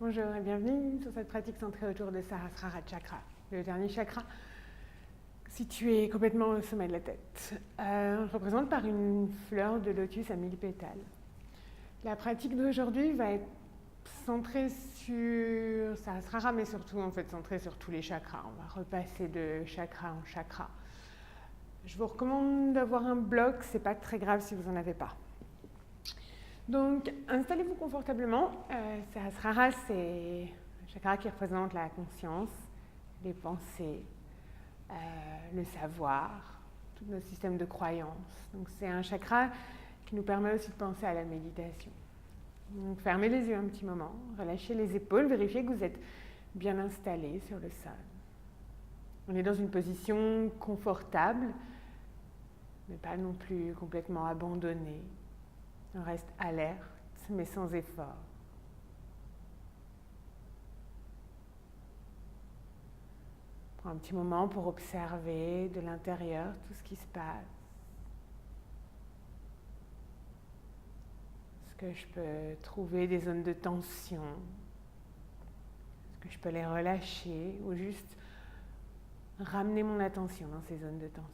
Bonjour et bienvenue sur cette pratique centrée autour de Sahasrara Chakra, le dernier chakra situé complètement au sommet de la tête. On se représente par une fleur de lotus à 1000 pétales. La pratique d'aujourd'hui va être centrée sur Sahasrara, mais surtout en fait centrée sur tous les chakras. On va repasser de chakra en chakra. Je vous recommande d'avoir un bloc, c'est pas très grave si vous n'en avez pas. Donc, installez-vous confortablement. Sahasrara, c'est un chakra qui représente la conscience, les pensées, le savoir, tous nos systèmes de croyances. Donc, c'est un chakra qui nous permet aussi de penser à la méditation. Donc, fermez les yeux un petit moment, relâchez les épaules, vérifiez que vous êtes bien installé sur le sol. On est dans une position confortable, mais pas non plus complètement abandonné. On reste alerte, mais sans effort. Prends un petit moment pour observer de l'intérieur tout ce qui se passe. Est-ce que je peux trouver des zones de tension? Est-ce que je peux les relâcher ou juste ramener mon attention dans ces zones de tension?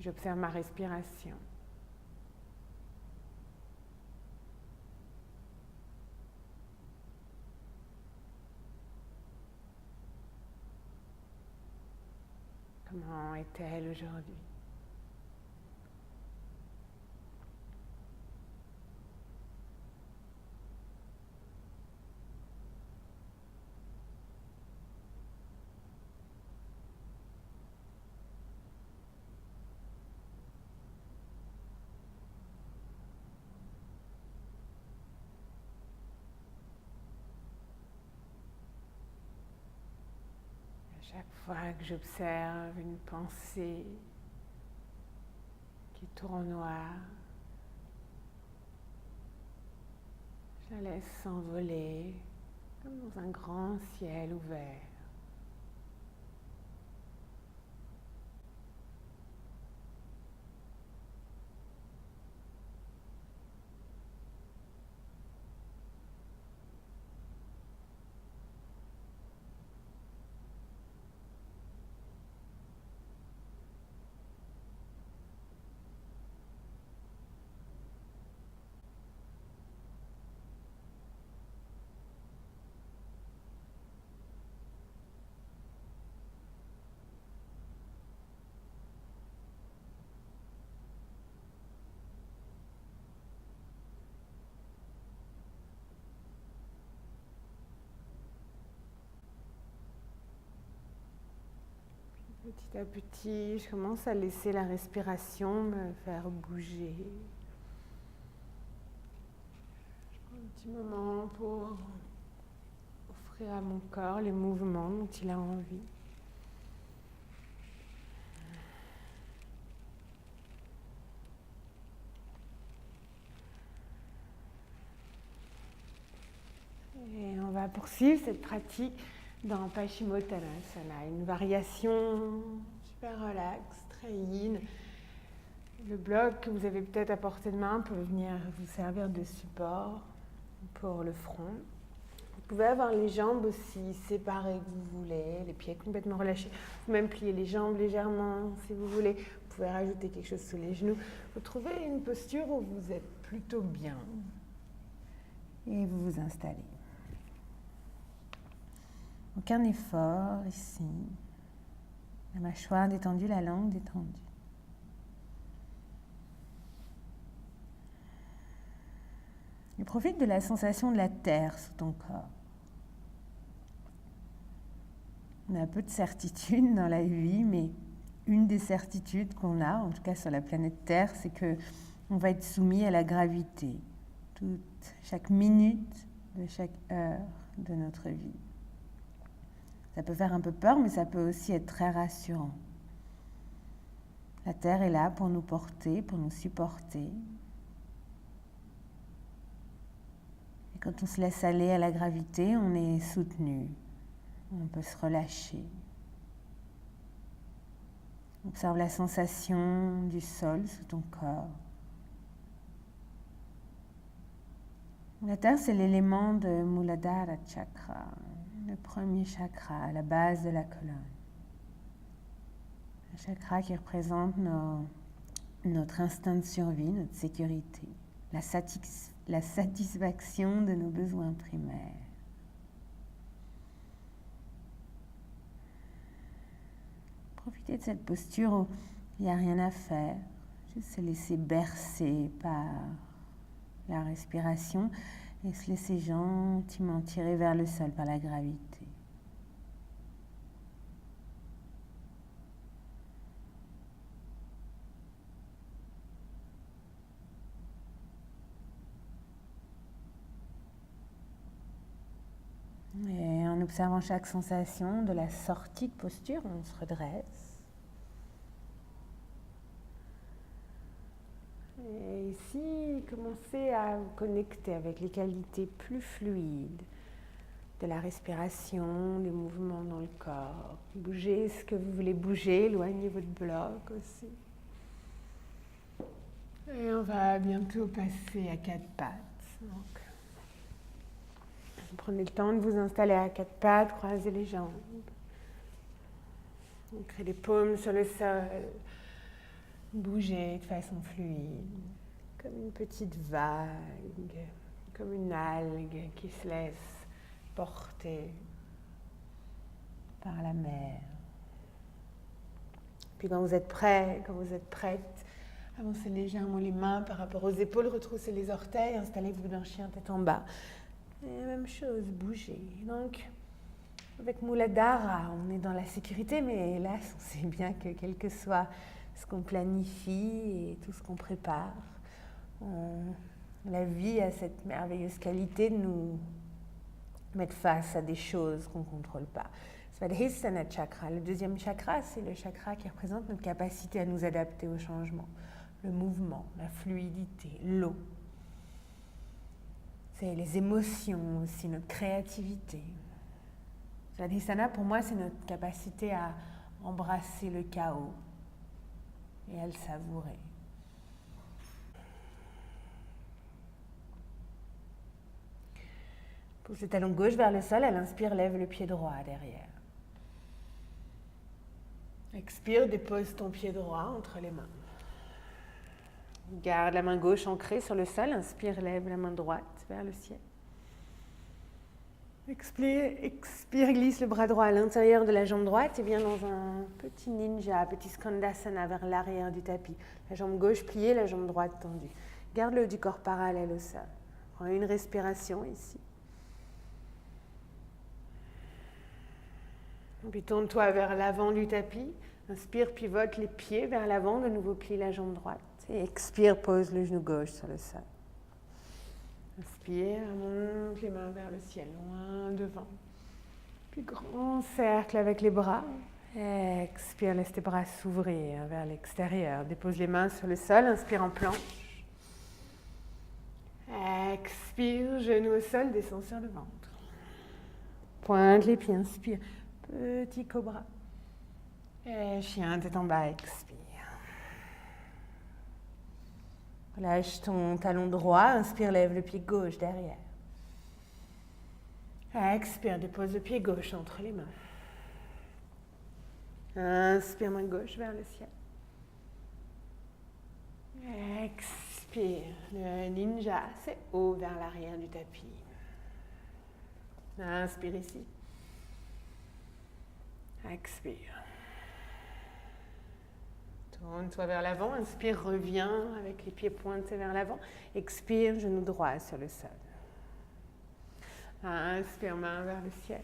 J'observe ma respiration. Comment est-elle aujourd'hui? Chaque fois que j'observe une pensée qui tournoie, je la laisse s'envoler comme dans un grand ciel ouvert. Petit à petit, je commence à laisser la respiration me faire bouger. Je prends un petit moment pour offrir à mon corps les mouvements dont il a envie. Et on va poursuivre cette pratique dans Paschimottanasana, une variation super relaxe, très yin. Le bloc que vous avez peut-être à portée de main peut venir vous servir de support pour le front. Vous pouvez avoir les jambes aussi séparées que vous voulez, les pieds complètement relâchés. Vous pouvez même plier les jambes légèrement si vous voulez. Vous pouvez rajouter quelque chose sous les genoux. Vous trouvez une posture où vous êtes plutôt bien et vous vous installez. Aucun effort ici. La mâchoire détendue, la langue détendue. Et profite de la sensation de la terre sous ton corps. On a peu de certitudes dans la vie, mais une des certitudes qu'on a, en tout cas sur la planète Terre, c'est que on va être soumis à la gravité chaque minute de chaque heure de notre vie. Ça peut faire un peu peur, mais ça peut aussi être très rassurant. La Terre est là pour nous porter, pour nous supporter. Et quand on se laisse aller à la gravité, on est soutenu. On peut se relâcher. On Observe la sensation du sol sous ton corps. La terre, c'est l'élément de Muladhara Chakra, le premier chakra à la base de la colonne. Un chakra qui représente notre instinct de survie, notre sécurité, la satisfaction de nos besoins primaires. Profitez de cette posture où il n'y a rien à faire, juste se laisser bercer par la respiration et se laisser gentiment tirer vers le sol par la gravité. Et en observant chaque sensation de la sortie de posture, on se redresse. Et ici, commencez à vous connecter avec les qualités plus fluides de la respiration, des mouvements dans le corps. Bougez ce que vous voulez bouger, éloignez votre bloc aussi. Et on va bientôt passer à quatre pattes. Donc, prenez le temps de vous installer à quatre pattes, croisez les jambes. Ancrez les paumes sur le sol. Bougez de façon fluide, comme une petite vague, comme une algue qui se laisse porter par la mer. Puis quand vous êtes prêt, quand vous êtes prête, avancez légèrement les mains par rapport aux épaules, retroussez les orteils, installez-vous d'un chien tête en bas. Et même chose, bougez. Donc, avec Muladhara, on est dans la sécurité, mais hélas, on sait bien que quel que soit ce qu'on planifie et tout ce qu'on prépare, la vie a cette merveilleuse qualité de nous mettre face à des choses qu'on ne contrôle pas. Svadhisthana chakra, le deuxième chakra, c'est le chakra qui représente notre capacité à nous adapter au changement, le mouvement, la fluidité, l'eau. C'est les émotions aussi, notre créativité. Svadhisthana, pour moi, c'est notre capacité à embrasser le chaos et à le savourer. Pousse le talon gauche vers le sol, elle inspire, lève le pied droit derrière. Expire, dépose ton pied droit entre les mains. Garde la main gauche ancrée sur le sol, inspire, lève la main droite vers le ciel. Expire, glisse le bras droit à l'intérieur de la jambe droite et viens dans un petit ninja, petit skandasana vers l'arrière du tapis. La jambe gauche pliée, la jambe droite tendue. Garde le haut du corps parallèle au sol. Prends une respiration ici. Puis tourne-toi vers l'avant du tapis. Inspire, pivote les pieds vers l'avant, de nouveau plie la jambe droite. Et expire, pose le genou gauche sur le sol. Inspire, monte les mains vers le ciel, loin devant. Puis grand cercle avec les bras. Expire, laisse tes bras s'ouvrir vers l'extérieur. Dépose les mains sur le sol, inspire en planche. Expire, genou au sol, descends sur le ventre. Pointe les pieds, inspire. Petit cobra. Et chien, tête en bas, expire. Relâche ton talon droit, inspire, lève le pied gauche derrière. Expire, dépose le pied gauche entre les mains. Inspire, main gauche vers le ciel. Expire, le ninja, c'est haut vers l'arrière du tapis. Inspire ici. Expire. Tourne-toi vers l'avant, inspire, reviens avec les pieds pointés vers l'avant. Expire, genou droit sur le sol. Inspire, main vers le ciel.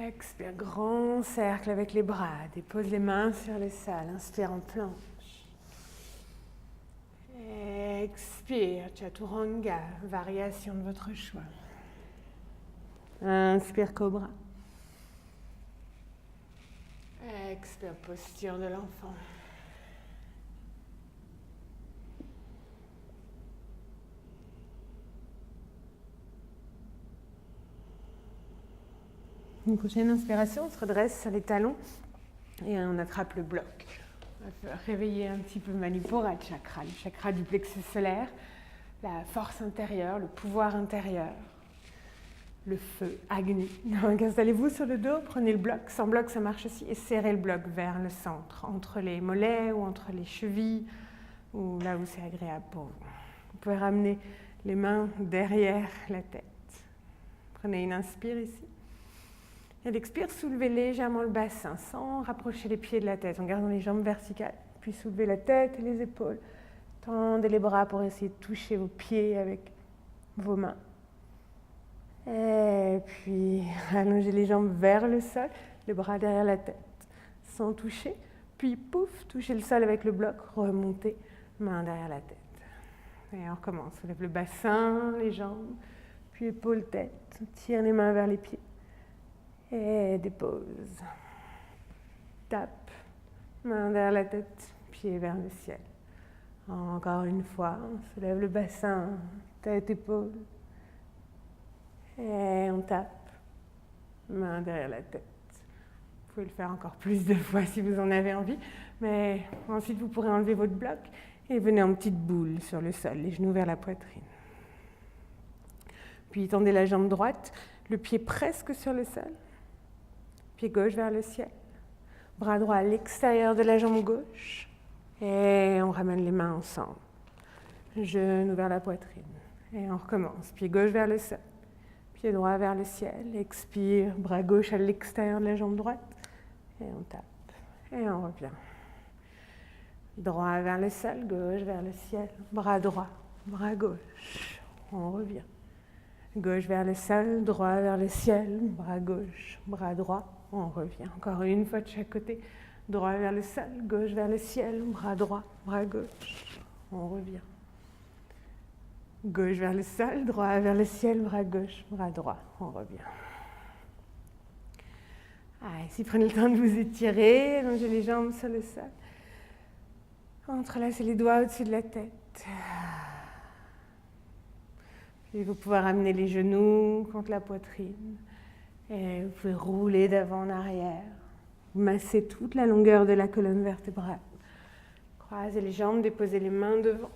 Expire, grand cercle avec les bras. Dépose les mains sur le sol. Inspire en planche. Expire, chaturanga, variation de votre choix. Inspire, cobra. Expire, posture de l'enfant. Une prochaine inspiration, on se redresse sur les talons. Et on attrape le bloc. On va réveiller un petit peu Manipura Chakra, le chakra du plexus solaire, la force intérieure, le pouvoir intérieur, le feu, Agni. Donc installez-vous sur le dos, prenez le bloc, sans bloc ça marche aussi, et serrez le bloc vers le centre, entre les mollets ou entre les chevilles, ou là où c'est agréable pour vous. Vous pouvez ramener les mains derrière la tête. Prenez une inspire ici. Et l'expire, soulevez légèrement le bassin sans rapprocher les pieds de la tête, en gardant les jambes verticales. Puis soulevez la tête et les épaules. Tendez les bras pour essayer de toucher vos pieds avec vos mains. Et puis allongez les jambes vers le sol, les bras derrière la tête, sans toucher. Puis pouf, touchez le sol avec le bloc, remontez, main derrière la tête. Et on recommence. Soulève le bassin, les jambes, puis épaules, tête. Tire les mains vers les pieds. Et dépose. Tape. Main derrière la tête, pied vers le ciel. Encore une fois, on soulève le bassin, tête, épaule. Et on tape. Main derrière la tête. Vous pouvez le faire encore plus de fois si vous en avez envie. Mais ensuite, vous pourrez enlever votre bloc et venez en petite boule sur le sol, les genoux vers la poitrine. Puis tendez la jambe droite, le pied presque sur le sol. Pied gauche vers le ciel. Bras droit à l'extérieur de la jambe gauche. Et on ramène les mains ensemble. Genoux vers la poitrine. Et on recommence. Pied gauche vers le sol. Pied droit vers le ciel. Expire. Bras gauche à l'extérieur de la jambe droite. Et on tape. Et on revient. Droit vers le sol. Gauche vers le ciel. Bras droit. Bras gauche. On revient. Gauche vers le sol. Droit vers le ciel. Bras gauche. Bras droit. On revient. Encore une fois de chaque côté. Droit vers le sol, gauche vers le ciel, bras droit, bras gauche. On revient. Gauche vers le sol, droit vers le ciel, bras gauche, bras droit. On revient. Ici, prenez le temps de vous étirer, allongez les jambes sur le sol. Entrelacez les doigts au-dessus de la tête. Puis vous pouvez ramener les genoux contre la poitrine. Et vous pouvez rouler d'avant en arrière. Massez toute la longueur de la colonne vertébrale. Croisez les jambes, déposez les mains devant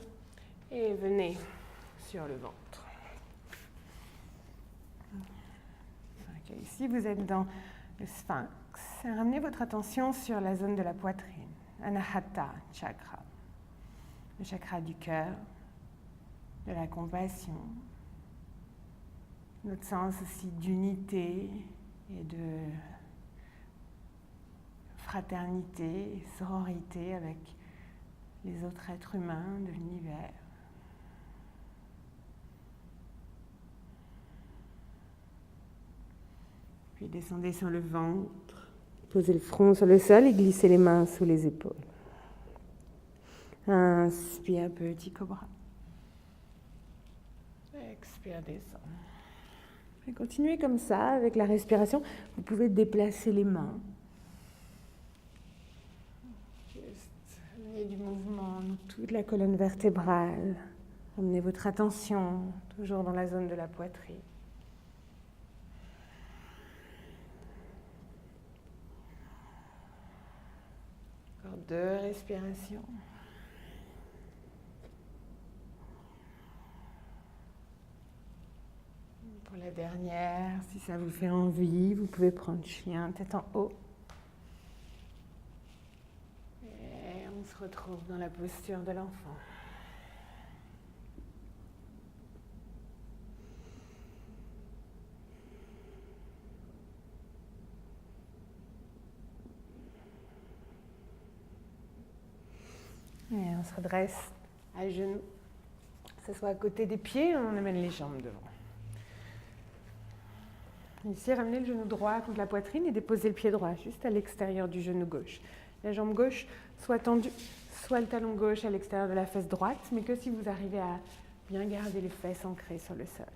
et venez sur le ventre. Okay, ici, vous êtes dans le sphinx. Ramenez votre attention sur la zone de la poitrine, Anahata Chakra, le chakra du cœur, de la compassion, notre sens aussi d'unité et de fraternité et sororité avec les autres êtres humains de l'univers. Puis descendez sur le ventre, posez le front sur le sol et glissez les mains sous les épaules. Inspire, petit cobra. Expire, descend. Et continuez comme ça avec la respiration. Vous pouvez déplacer les mains. Juste amener du mouvement dans toute la colonne vertébrale. Amenez votre attention toujours dans la zone de la poitrine. Encore 2 respirations. Pour la dernière, si ça vous fait envie, vous pouvez prendre chien, tête en haut. Et on se retrouve dans la posture de l'enfant. Et on se redresse à genoux. Que ce soit à côté des pieds, on amène les jambes devant. Ici, ramenez le genou droit contre la poitrine et déposez le pied droit juste à l'extérieur du genou gauche. La jambe gauche soit tendue, soit le talon gauche à l'extérieur de la fesse droite, mais que si vous arrivez à bien garder les fesses ancrées sur le sol.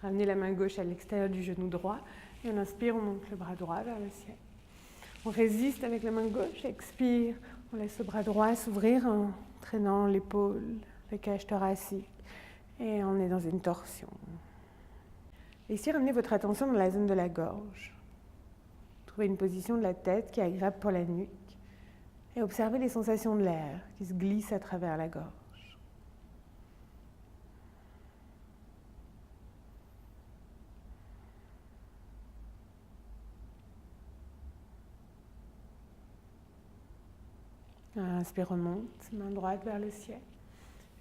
Ramenez la main gauche à l'extérieur du genou droit et on inspire, on monte le bras droit vers le ciel. On résiste avec la main gauche, expire, on laisse le bras droit s'ouvrir en traînant l'épaule, la cage thoracique et on est dans une torsion. Et ici, ramenez votre attention dans la zone de la gorge. Trouvez une position de la tête qui est agréable pour la nuque et observez les sensations de l'air qui se glisse à travers la gorge. Inspire, remonte, main droite vers le ciel.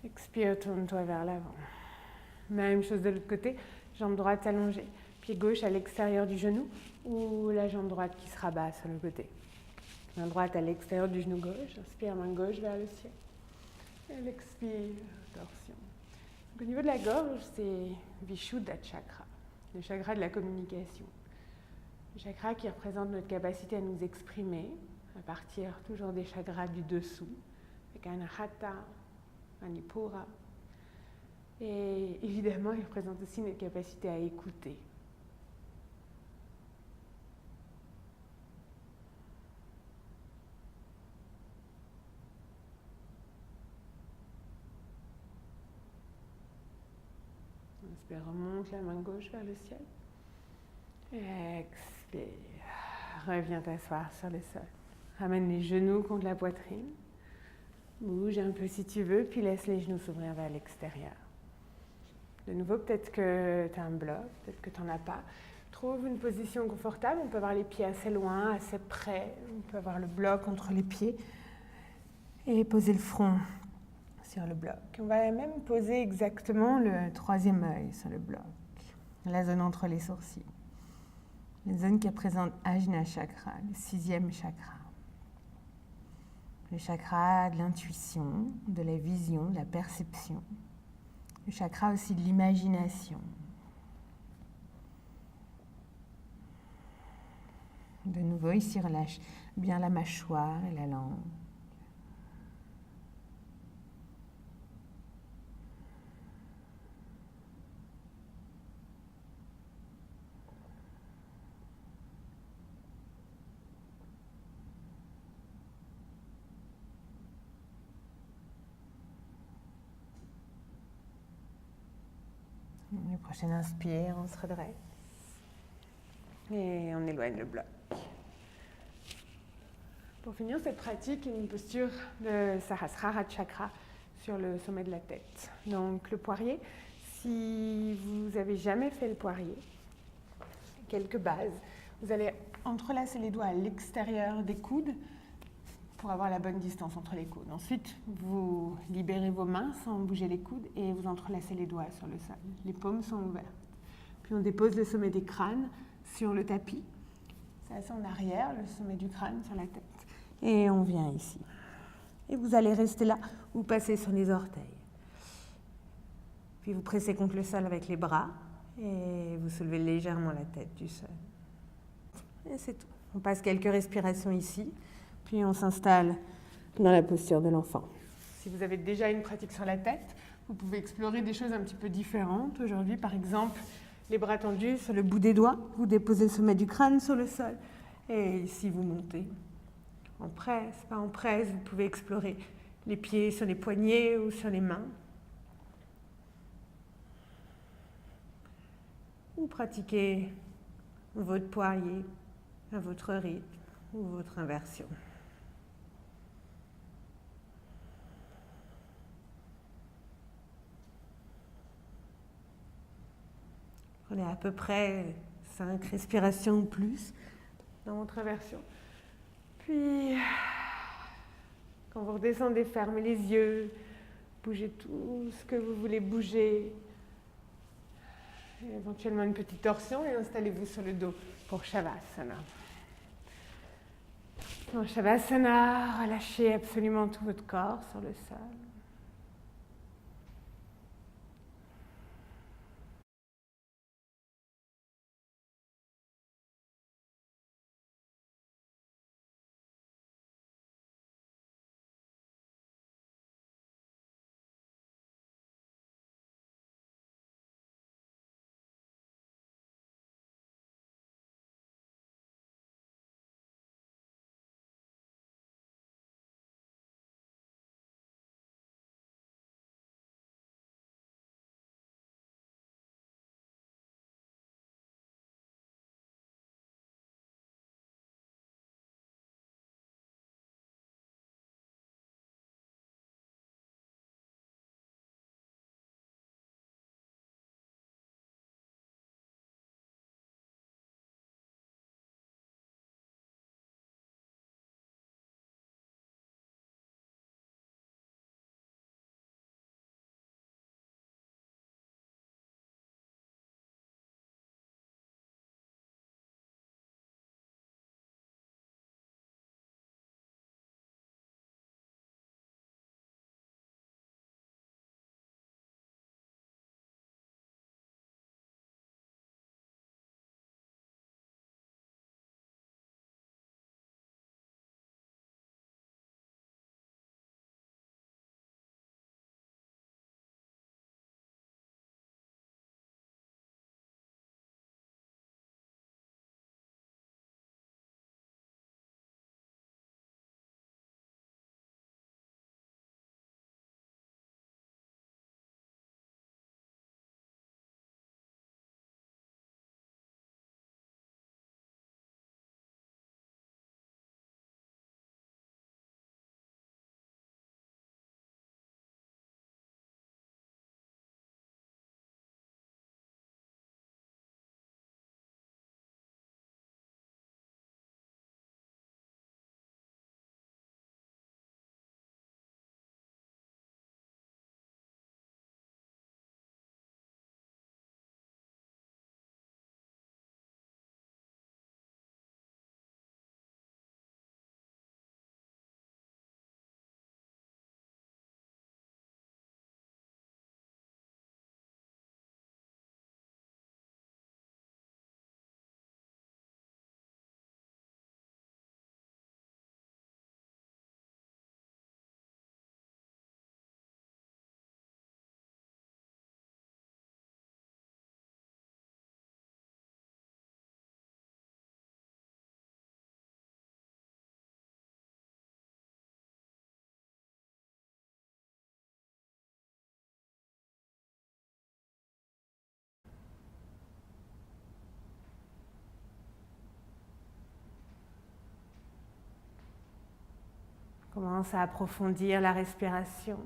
Expire, tourne-toi vers l'avant. Même chose de l'autre côté, jambe droite allongée. Pied gauche à l'extérieur du genou ou la jambe droite qui se rabat sur le côté. Main droite à l'extérieur du genou gauche. Inspire, main gauche vers le ciel. Et expire, torsion. Donc, au niveau de la gorge, c'est Vishuddha Chakra, le chakra de la communication. Le chakra qui représente notre capacité à nous exprimer, à partir toujours des chakras du dessous, avec Anahata, Manipura. Et évidemment, il représente aussi notre capacité à écouter. Inspire, remonte la main gauche vers le ciel. Expire. Reviens t'asseoir sur le sol. Ramène les genoux contre la poitrine. Bouge un peu si tu veux, puis laisse les genoux s'ouvrir vers l'extérieur. De nouveau, peut-être que tu as un bloc, peut-être que tu n'en as pas. Trouve une position confortable. On peut avoir les pieds assez loin, assez près. On peut avoir le bloc entre les pieds. Et poser le front sur le bloc. On va même poser exactement le troisième œil sur le bloc. La zone entre les sourcils. La zone qui représente Ajna Chakra, le 6e chakra. Le chakra de l'intuition, de la vision, de la perception. Le chakra aussi de l'imagination. De nouveau, ici, relâche bien la mâchoire et la langue. Le prochain inspire, on se redresse. Et on éloigne le bloc. Pour finir cette pratique, une posture de Sahasrara Chakra sur le sommet de la tête. Donc le poirier, si vous n'avez jamais fait le poirier, quelques bases. Vous allez entrelacer les doigts à l'extérieur des coudes pour avoir la bonne distance entre les coudes. Ensuite, vous libérez vos mains sans bouger les coudes et vous entrelacez les doigts sur le sol. Les paumes sont ouvertes. Puis on dépose le sommet des crânes sur le tapis. C'est assez en arrière, le sommet du crâne sur la tête. Et on vient ici. Et vous allez rester là, vous passez sur les orteils. Puis vous pressez contre le sol avec les bras et vous soulevez légèrement la tête du sol. Et c'est tout. On passe quelques respirations ici. Puis on s'installe dans la posture de l'enfant. Si vous avez déjà une pratique sur la tête, vous pouvez explorer des choses un petit peu différentes. Aujourd'hui, par exemple, les bras tendus sur le bout des doigts, vous déposez le sommet du crâne sur le sol. Et ici, vous montez. En presse, pas en presse, vous pouvez explorer les pieds sur les poignets ou sur les mains. Ou pratiquez votre poirier à votre rythme ou votre inversion. Prenez à peu près 5 respirations ou plus dans votre inversion. Puis, quand vous redescendez, fermez les yeux, bougez tout ce que vous voulez bouger. Et éventuellement une petite torsion et installez-vous sur le dos pour Shavasana. Dans Shavasana, relâchez absolument tout votre corps sur le sol. Commence à approfondir la respiration.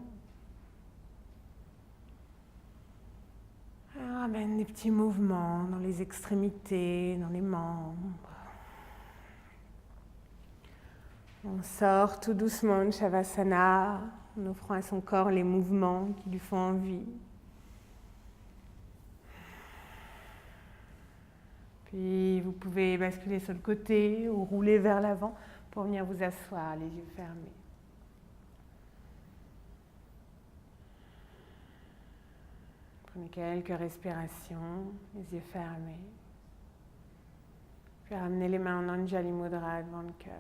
Ramène des petits mouvements dans les extrémités, dans les membres. On sort tout doucement de Shavasana en offrant à son corps les mouvements qui lui font envie. Puis vous pouvez basculer sur le côté ou rouler vers l'avant pour venir vous asseoir, les yeux fermés. Prenez quelques respirations, les yeux fermés. Puis ramenez les mains en Anjali Mudra devant le cœur.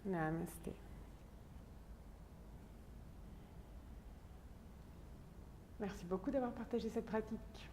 Namasté. Merci beaucoup d'avoir partagé cette pratique.